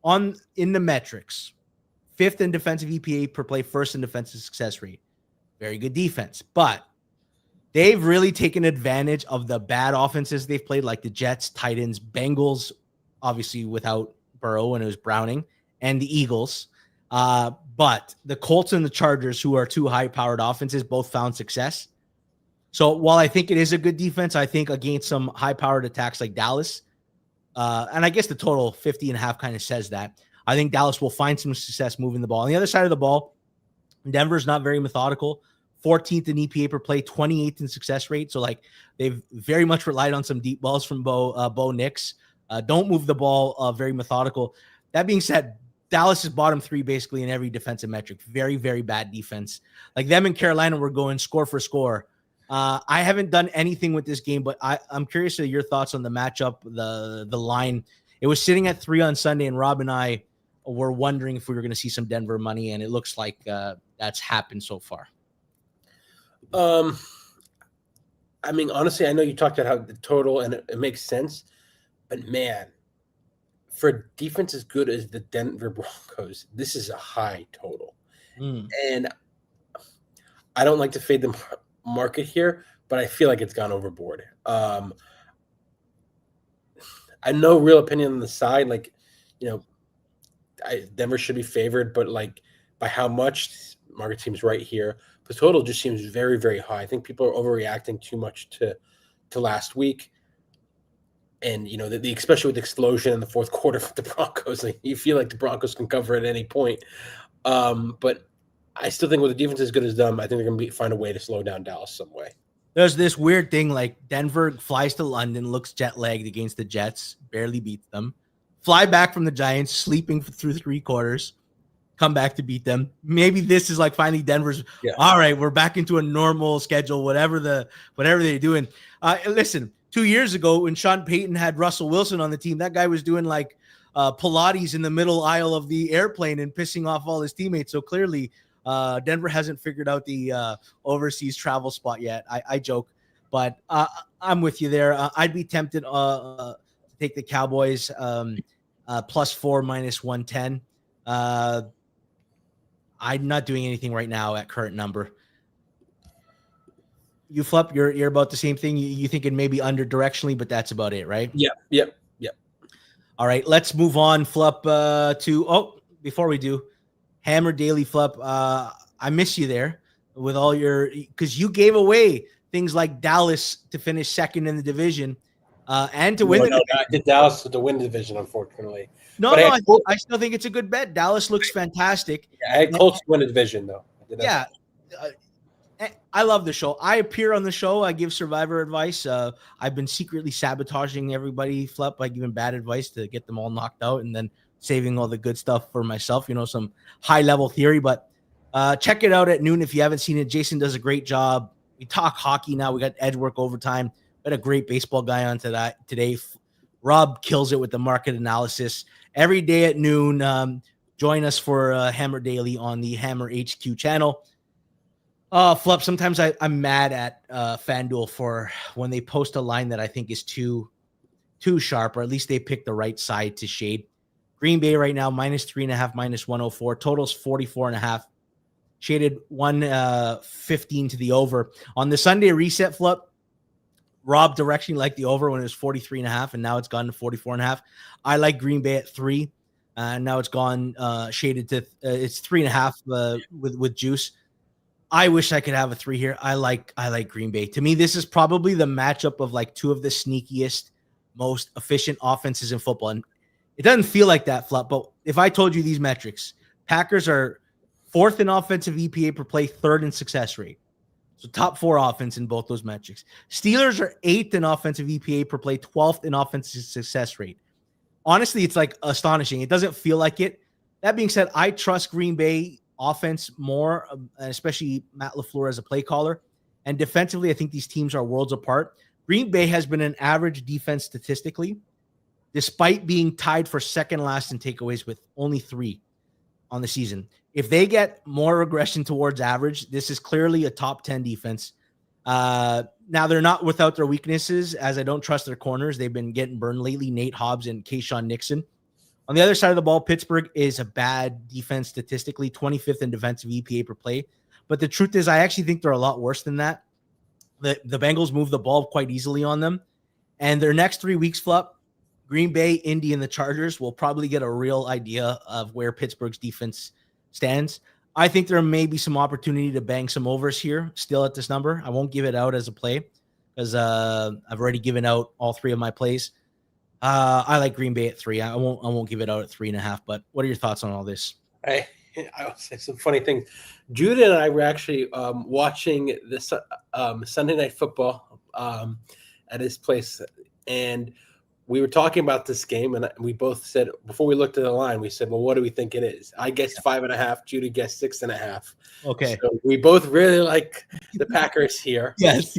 in the metrics. 5th in defensive EPA per play, 1st in defensive success rate. Very good defense, but they've really taken advantage of the bad offenses they've played, like the Jets, Titans, Bengals, obviously without Burrow and it was Browning, and the Eagles. But the Colts and the Chargers, who are two high-powered offenses, both found success. So while I think it is a good defense, I think against some high-powered attacks like Dallas, and I guess the total 50.5 kind of says that, I think Dallas will find some success moving the ball. On the other side of the ball, Denver's not very methodical. 14th in EPA per play, 28th in success rate. So like they've very much relied on some deep balls from Bo Nix. Don't move the ball, very methodical. That being said, Dallas is bottom 3 basically in every defensive metric. Very, very bad defense. Like them and Carolina were going score for score. I haven't done anything with this game, but I'm curious to your thoughts on the matchup, the line. It was sitting at 3 on Sunday, and Rob and I were wondering if we were going to see some Denver money, and it looks like that's happened so far. I mean, honestly, I know you talked about how the total, and it makes sense, but man, for a defense as good as the Denver Broncos, this is a high total. And I don't like to fade the market here, but I feel like it's gone overboard. I know real opinion on the side, like, Denver should be favored, but like by how much, market team's right here. The total just seems very, very high. I think people are overreacting too much to last week. And, especially with the explosion in the fourth quarter for the Broncos, like, you feel like the Broncos can cover at any point. But I still think with the defense as good as them, I think they're going to find a way to slow down Dallas some way. There's this weird thing, like Denver flies to London, looks jet-lagged against the Jets, barely beats them. Fly back from the Giants, sleeping through 3 quarters, come back to beat them. Maybe this is like finally Denver's, all right, we're back into a normal schedule, whatever they're doing. Listen, 2 years ago when Sean Payton had Russell Wilson on the team, that guy was doing like Pilates in the middle aisle of the airplane and pissing off all his teammates. So clearly Denver hasn't figured out the overseas travel spot yet. I joke, but I'm with you there. I'd be tempted to take the Cowboys +4 minus 110. I'm not doing anything right now at current number. You Flup, you're about the same thing. You thinking maybe under directionally, but that's about it, right? Yep. All right, let's move on, Flup, before we do, Hammer Daily Flup. I miss you there with all because you gave away things like Dallas to finish second in the division and to win the division. I did Dallas to win the division, unfortunately. I still think it's a good bet. Dallas looks fantastic. Yeah, I had Colts to win the division, though. Yeah. I love the show. I appear on the show. I give survivor advice. I've been secretly sabotaging everybody, Flup, by giving bad advice to get them all knocked out and then saving all the good stuff for myself, some high-level theory. But check it out at noon if you haven't seen it. Jason does a great job We talk hockey now. We got edge work overtime. We had a great baseball guy on today. Rob kills it with the market analysis every day at noon. Join us for Hammer Daily on the Hammer HQ channel. Flup, sometimes I'm mad at FanDuel for when they post a line that I think is too sharp, or at least they pick the right side to shade. Green Bay right now, -3.5, -104. Totals 44.5. Shaded 115 to the over. On the Sunday reset flip, Rob directionally liked the over when it was 43.5, and now it's gone to 44.5. I like Green Bay at 3. Now it's gone shaded to it's 3.5 with juice. I wish I could have a 3 here. I like Green Bay. To me, this is probably the matchup of like two of the sneakiest, most efficient offenses in football. And it doesn't feel like that, Flop, but if I told you these metrics, Packers are 4th in offensive EPA per play, 3rd in success rate. So top 4 offense in both those metrics. Steelers are 8th in offensive EPA per play, 12th in offensive success rate. Honestly, it's like astonishing. It doesn't feel like it. That being said, I trust Green Bay offense more, especially Matt LaFleur as a play caller. And defensively, I think these teams are worlds apart. Green Bay has been an average defense statistically, despite being tied for second last in takeaways with only 3 on the season. If they get more aggression towards average, this is clearly a top 10 defense. Now, they're not without their weaknesses, as I don't trust their corners. They've been getting burned lately, Nate Hobbs and Keyshawn Nixon. On the other side of the ball, Pittsburgh is a bad defense statistically, 25th in defensive EPA per play. But the truth is, I actually think they're a lot worse than that. The Bengals move the ball quite easily on them. And their next 3 weeks, Flop, Green Bay, Indy, and the Chargers will probably get a real idea of where Pittsburgh's defense stands. I think there may be some opportunity to bang some overs here still at this number. I won't give it out as a play because I've already given out all 3 of my plays. I like Green Bay at 3. I won't give it out at 3.5. But what are your thoughts on all this? I will say some funny things. Judah and I were actually watching this Sunday Night Football at his place, and we were talking about this game, and we both said, before we looked at the line, we said, well, what do we think it is? I guessed 5.5. Judah guessed 6.5. Okay. So we both really like the Packers here. Yes.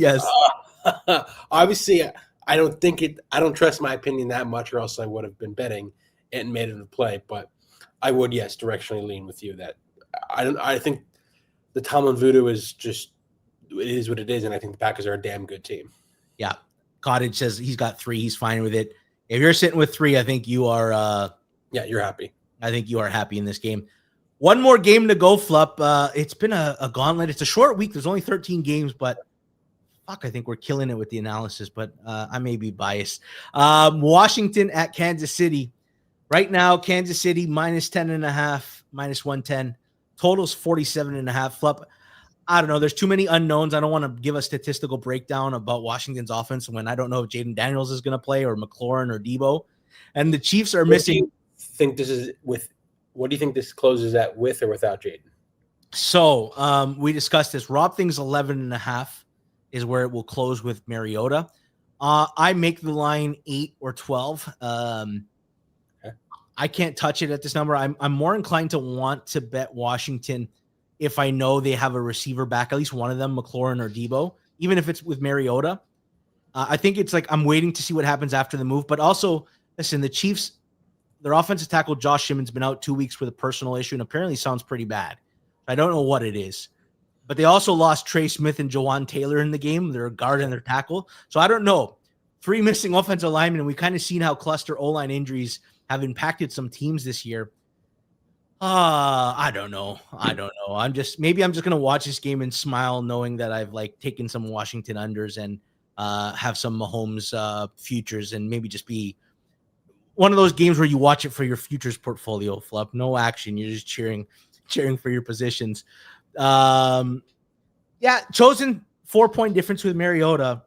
Obviously, I don't trust my opinion that much, or else I would have been betting and made it a play. But I would, yes, directionally lean with you that I think the Tomlin voodoo is just, it is what it is, and I think the Packers are a damn good team. Yeah. Cottage says he's got 3. He's fine with it. If you're sitting with 3, I think you are. You're happy. I think you are happy in this game. One more game to go, Flup. It's been a gauntlet. It's a short week. There's only 13 games, but fuck, I think we're killing it with the analysis. But I may be biased. Washington at Kansas City. Right now, Kansas City -10.5, -110. Totals 47.5. Flup. I don't know. There's too many unknowns. I don't want to give a statistical breakdown about Washington's offense when I don't know if Jaden Daniels is going to play or McLaurin or Debo. And the Chiefs are missing. What do you think this closes at, with or without Jaden? So we discussed this. Rob thinks 11.5 is where it will close with Mariota. I make the line 8 or 12. Okay. I can't touch it at this number. I'm more inclined to want to bet Washington if I know they have a receiver back, at least one of them, McLaurin or Debo, even if it's with Mariota. I think it's like I'm waiting to see what happens after the move. But also, listen, the Chiefs, their offensive tackle, Josh Simmons, been out 2 weeks with a personal issue and apparently sounds pretty bad. I don't know what it is. But they also lost Trey Smith and Jawan Taylor in the game, their guard and their tackle. So I don't know. 3 missing offensive linemen, and we kind of seen how cluster O-line injuries have impacted some teams this year. I don't know. I'm just gonna watch this game and smile, knowing that I've like taken some Washington unders and have some Mahomes futures, and maybe just be one of those games where you watch it for your futures portfolio. Flup, no action. You're just cheering for your positions. Chosen 4-point difference with Mariota.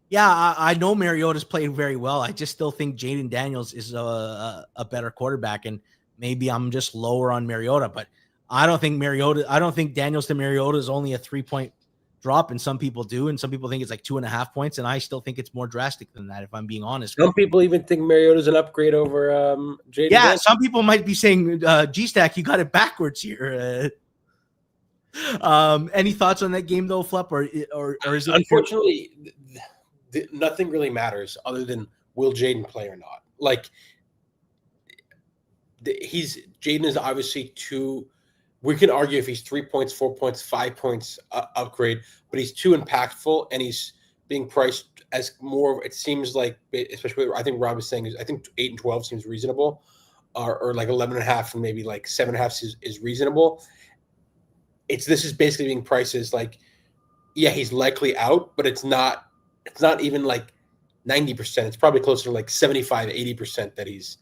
Yeah, I know Mariota's played very well. I just still think Jaden Daniels is a better quarterback, and maybe I'm just lower on Mariota, but I don't think Daniels to Mariota is only a 3-point drop, and some people do, and some people think it's like 2.5 points, and I still think it's more drastic than that, if I'm being honest. Some people even think Mariota's an upgrade over Jaden. Yeah, Daniels. Some people might be saying, G-Stack, you got it backwards here. Any thoughts on that game though, Flep, or is it unfortunately nothing really matters other than will Jaden play or not? Like Jaden is obviously too. We can argue if he's 3 points, 4 points, 5 points upgrade, but he's too impactful and he's being priced as more. It seems like, especially I think Rob is saying, I think 8 and 12 seems reasonable, or like 11.5 and maybe like 7.5 is reasonable. This is basically being priced as like, yeah, he's likely out, but it's not even like 90%. It's probably closer to like 75, 80% that he's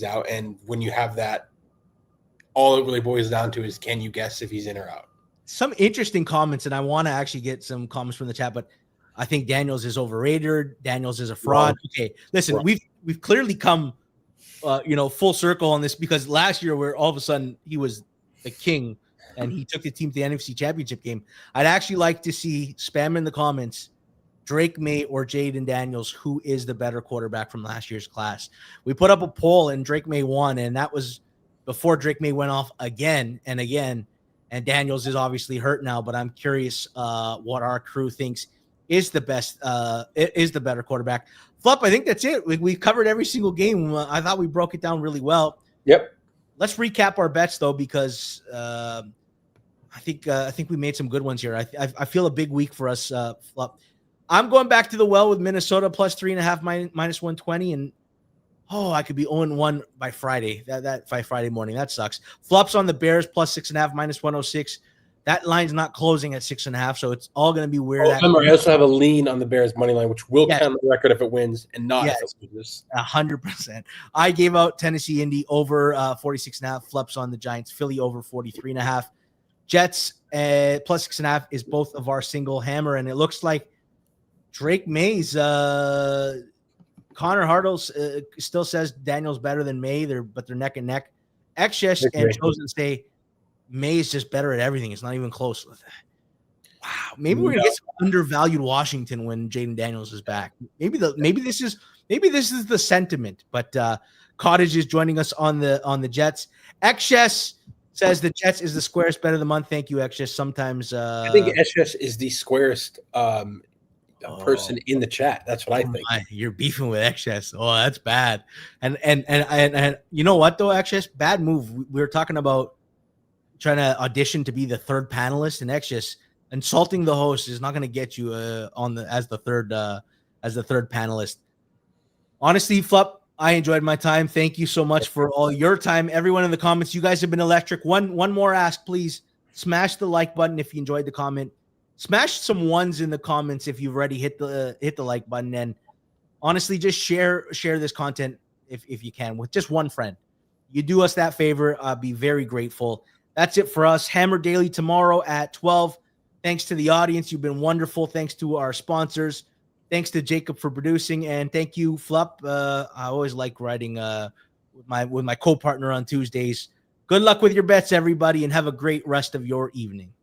out. And when you have that, all it really boils down to is, can you guess if he's in or out? Some interesting comments, and I want to actually get some comments from the chat, but I think Daniels is overrated. Daniels is a fraud. Wrong. Okay, listen, Wrong. We've clearly come, full circle on this, because last year where all of a sudden he was the king and he took the team to the NFC Championship game. I'd actually like to see, spam in the comments, Drake May or Jaden Daniels, who is the better quarterback from last year's class. We put up a poll and Drake May won, and that was before Drake May went off again and again. And Daniels is obviously hurt now, but I'm curious what our crew thinks is the best, is the better quarterback. Flop, I think that's it. We covered every single game. I thought we broke it down really well. Yep. Let's recap our bets though, because I think we made some good ones here. I feel a big week for us. Flop. I'm going back to the well with Minnesota plus 3.5 minus 120, and I could be 0-1 by Friday. That by Friday morning. That sucks. Flops on the Bears plus 6.5 minus 106. That line's not closing at 6.5, so it's all going to be weird. Remember, I also have a lean on the Bears money line, which will count the record if it wins, and not if it loses. 100%. I gave out Tennessee Indy over 46.5. Flops on the Giants. Philly over 43.5. Jets plus 6.5 is both of our single hammer, and it looks like Drake May's Connor Hartles still says Daniel's better than May, but they're neck and neck. XS and Chosen say May is just better at everything. It's not even close. Wow. Maybe we're gonna get some undervalued Washington when Jaden Daniels is back. Maybe this is the sentiment. But Cottage is joining us on the Jets. XS says the Jets is the squarest bet of the month. Thank you, XS. Sometimes I think XS is the squarest person in the chat. That's what I think. You're beefing with XS. Oh, that's bad. And you know what though, XS? Bad move. We were talking about trying to audition to be the third panelist, and XS insulting the host is not going to get you as the third panelist. Honestly, Flup, I enjoyed my time. Thank you so much for all your time. Everyone in the comments, you guys have been electric. One more ask, please. Smash the like button if you enjoyed the comment. Smash some ones in the comments if you've already hit the like button. And honestly, just share this content if you can with just one friend. You do us that favor, I'll be very grateful. That's it for us. Hammer Daily tomorrow at 12. Thanks to the audience. You've been wonderful. Thanks to our sponsors. Thanks to Jacob for producing. And thank you, Flup. I always like writing with my co-partner on Tuesdays. Good luck with your bets, everybody, and have a great rest of your evening.